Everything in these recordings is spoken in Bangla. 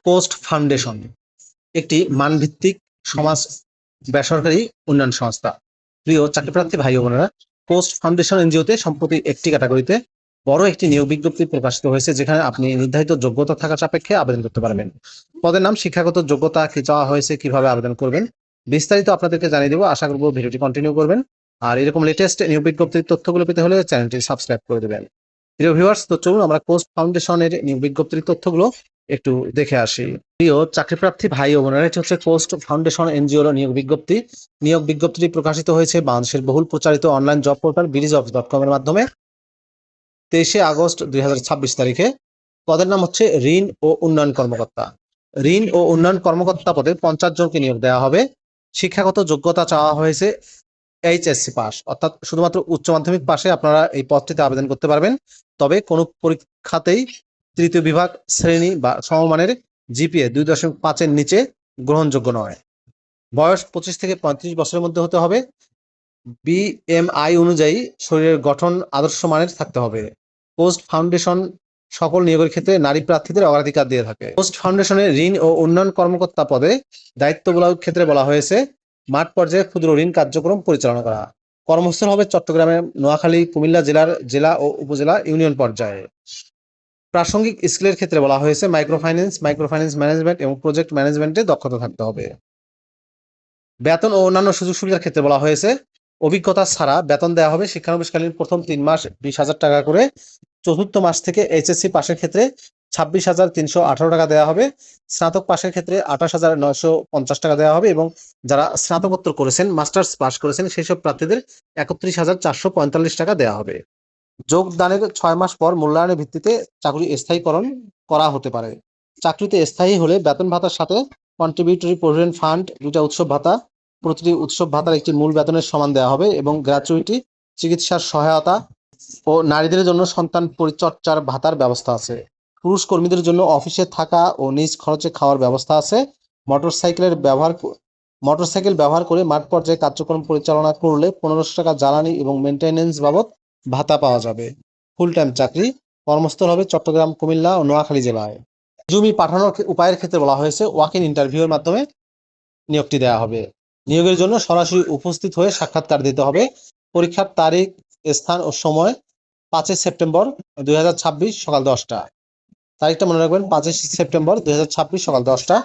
কোস্ট ফাউন্ডেশন একটি মানভিত্তিক সমাজ বেসরকারি উন্নয়ন সংস্থা। প্রিয় চাকরিপ্রার্থী ভাই ও বোনেরা, কোস্ট ফাউন্ডেশন এনজিওতে সম্প্রতি একটি ক্যাটাগরিতে বড় একটি নিয়োগ বিজ্ঞপ্তি প্রকাশিত হয়েছে, যেখানে আপনি নির্ধারিত যোগ্যতা থাকা সাপেক্ষে আবেদন করতে পারবেন। পদের নাম শিক্ষাগত যোগ্যতা কি চাওয়া হয়েছে, কিভাবে আবেদন করবেন, বিস্তারিত আপনাদেরকে জানিয়ে দেবো। আশা করবো ভিডিওটি কন্টিনিউ করবেন। আর এরকম লেটেস্ট নিয়োগ বিজ্ঞপ্তির তথ্যগুলো পেতে হলে চ্যানেলটি সাবস্ক্রাইব করে দেবেন। প্রিয় ভিউয়ার্স, তো চলুন আমরা কোস্ট ফাউন্ডেশনের নিয়োগ বিজ্ঞপ্তির তথ্যগুলো একটু দেখে আসি। প্রিয় চাকরিপ্রার্থী ভাই ও বোনেরা, এটি হচ্ছে কোস্ট ফাউন্ডেশন এনজিওর নিয়োগ বিজ্ঞপ্তি। নিয়োগ বিজ্ঞপ্তিটি প্রকাশিত হয়েছে বাংলাদেশের বহুল প্রচারিত অনলাইন জব পোর্টাল BDjobs.com এর মাধ্যমে 23শে আগস্ট 2026 তারিখে। পদের নাম হচ্ছে ঋণ ও উন্নয়ন কর্মকর্তা। ঋণ ও উন্নয়ন কর্মকর্তা পদে 50 জনকে নিয়োগ দেওয়া হবে। শিক্ষাগত যোগ্যতা চাওয়া হয়েছে HSC পাস, অর্থাৎ শুধুমাত্র উচ্চ মাধ্যমিক পাশে আপনারা এই পদটিতে আবেদন করতে পারবেন। তবে কোনো পরীক্ষাতেই তৃতীয় বিভাগ শ্রেণী বা সমমানের GPA 2.5-এর নিচে গ্রহণযোগ্য নয়। বয়স 25 থেকে 35 বছরের মধ্যে হতে হবে। BMI অনুযায়ী শরীরের গঠন আদর্শ মানের থাকতে হবে। পোস্ট ফাউন্ডেশন সকল নিয়োগের ক্ষেত্রে নারী প্রার্থীদের অগ্রাধিকার দিয়ে থাকে। পোস্ট ফাউন্ডেশনের ঋণ ও উন্নয়ন কর্মকর্তা পদে দায়িত্বগুলোর ক্ষেত্রে বলা হয়েছে মাঠ পর্যায়ে ক্ষুদ্র ঋণ কার্যক্রম পরিচালনা করা। কর্মস্থল হবে চট্টগ্রামের নোয়াখালী, কুমিল্লা জেলার জেলা ও উপজেলা ইউনিয়ন পর্যায়ে। প্রাসঙ্গিক স্কিলের ক্ষেত্রে বলা হয়েছে মাইক্রোফাইন্যান্স ম্যানেজমেন্ট এবং প্রজেক্ট ম্যানেজমেন্টে দক্ষতা থাকতে হবে। বেতন ও অন্যান্য সুযোগ সুবিধার ক্ষেত্রে বলা হয়েছে অভিজ্ঞতা ছাড়া বেতন দেওয়া হবে শিক্ষানবিশকালীন প্রথম 3 মাস 20,000 টাকা করে, চতুর্থ মাস থেকে HSC পাশের ক্ষেত্রে 26,318 টাকা দেওয়া হবে, স্নাতক পাশের ক্ষেত্রে 28,950 টাকা দেওয়া হবে এবং যারা স্নাতকোত্তর করেছেন, মাস্টার্স পাস করেছেন, সেই সব প্রার্থীদের 31,445 টাকা দেওয়া হবে। যোগদানের 6 মাস পর মূল্যায়নের ভিত্তিতে চাকরি স্থায়ীকরণ করা হতে পারে। চাকরিতে স্থায়ী হলে বেতন ভাতার সাথে কন্ট্রিবিউটরি প্রভিডেন্ট ফান্ড, 2টা উৎসব ভাতা, প্রতিটি উৎসব ভাতার একটি মূল বেতনের সমান দেওয়া হবে এবং গ্র্যাচুইটি, চিকিৎসার সহায়তা ও নারীদের জন্য সন্তান পরিচর্যার ভাতার ব্যবস্থা আছে। পুরুষ কর্মীদের জন্য অফিসে থাকা ও নিজ খরচে খাওয়ার ব্যবস্থা আছে। মোটরসাইকেল ব্যবহার করে মাঠ পর্যায়ে কার্যক্রম পরিচালনা করলে 1500 টাকা জ্বালানি এবং মেনটেন্যান্স বাবদ ভাতা পাওয়া যাবে। ফুল টাইম চাকরি। কর্মস্থল হবে চট্টগ্রাম, কুমিল্লা ও নোয়াখালী জেলায়। জমি পাঠানোর উপায়ের ক্ষেত্রে বলা হয়েছে ওয়াক ইন ইন্টারভিউয়ের মাধ্যমে নিয়োগটি দেওয়া হবে। নিয়োগের জন্য সরাসরি উপস্থিত হয়ে সাক্ষাৎকার দিতে হবে। পরীক্ষার তারিখ, স্থান ও সময় 5 সেপ্টেম্বর 2026 সকাল 10টা। তারিখটা মনে রাখবেন, 5 সেপ্টেম্বর 2026 সকাল 10টা।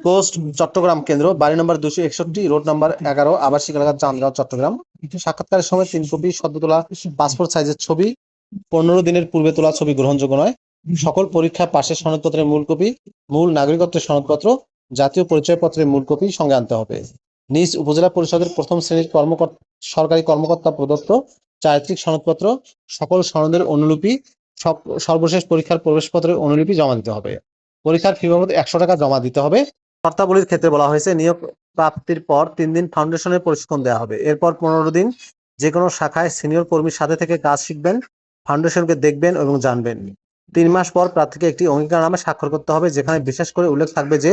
পোস্ট চট্টগ্রাম কেন্দ্র, বাড়ি নম্বর 261, রোড নাম্বার 11, আবাসিক এলাকা চান্দগাঁও, চট্টগ্রাম। সাক্ষাৎকারের সময় 3 কপি সদ্য তোলা পাসপোর্ট সাইজের ছবি, 15 দিনের পূর্বে তোলা ছবি গ্রহণযোগ্য নয়। সকল পরীক্ষা পাশের সনদপত্রের মূল কপি, মূল নাগরিকত্বের সনদপত্র, জাতীয় পরিচয়পত্রের মূল কপি সঙ্গে আনতে হবে। নিজ উপজেলা পরিষদের প্রথম শ্রেণীর সরকারি কর্মকর্তা প্রদত্ত চারিত্রিক সনদপত্র, সকল সনদের অনুলিপি, সর্বশেষ পরীক্ষার প্রবেশপত্রের অনুলিপি জমা দিতে হবে। পরীক্ষার ফি বাবদ 100 টাকা জমা দিতে হবে। শর্তাবলীর ক্ষেত্রে বলা হয়েছে নিয়োগ প্রাপ্তির পর 3 দিন ফাউন্ডেশনের প্রশিক্ষণ দেওয়া হবে। এরপর 15 দিন যে কোনো শাখায় সিনিয়র কর্মীর সাথে থেকে কাজ শিখবেন, ফাউন্ডেশনকে দেখবেন এবং জানবেন। 3 মাস পর প্রার্থীকে একটি অঙ্গীকারনামা স্বাক্ষর করতে হবে, যেখানে বিশেষ করে উল্লেখ থাকবে যে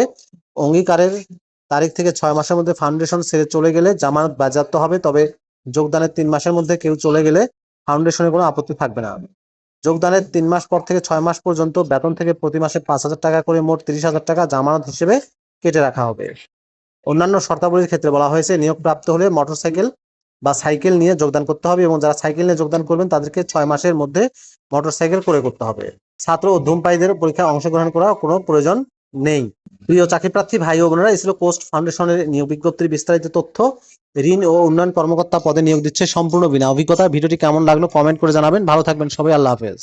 অঙ্গীকারের তারিখ থেকে 6 মাসের মধ্যে ফাউন্ডেশন ছেড়ে চলে গেলে জামানত বাজেয়াপ্ত হবে। তবে যোগদানের 3 মাসের মধ্যে কেউ চলে গেলে ফাউন্ডেশনের কোনো আপত্তি থাকবে না। যোগদানের 3 মাস পর থেকে 6 মাস পর্যন্ত বেতন থেকে প্রতি মাসে 5,000 টাকা করে মোট 30,000 টাকা জামানত হিসেবে কেটে রাখা হবে। অন্যান্য শর্তাবলীর ক্ষেত্রে বলা হয়েছে নিয়োগ প্রাপ্ত হলে মোটরসাইকেল বা সাইকেল নিয়ে যোগদান করতে হবে এবং যারা সাইকেল নিয়ে যোগদান করবেন তাদেরকে 6 মাসের মধ্যে মোটরসাইকেল ক্রয় করতে হবে। ছাত্র ও ধূমপায়ীদের পরীক্ষায় অংশগ্রহণ করার কোনো প্রয়োজন নেই। প্রিয় চাকরিপ্রার্থী ভাই ও বোনেরা, এই ছিল কোস্ট ফাউন্ডেশনের নিয়োগ বিজ্ঞপ্তির বিস্তারিত তথ্য। ঋণ ও উন্নয়ন কর্মকর্তা পদে নিয়োগ দিচ্ছে সম্পূর্ণ বিনা অভিজ্ঞতা। ভিডিওটি কেমন লাগলো কমেন্ট করে জানাবেন। ভালো থাকবেন সবাই, আল্লাহ হাফেজ।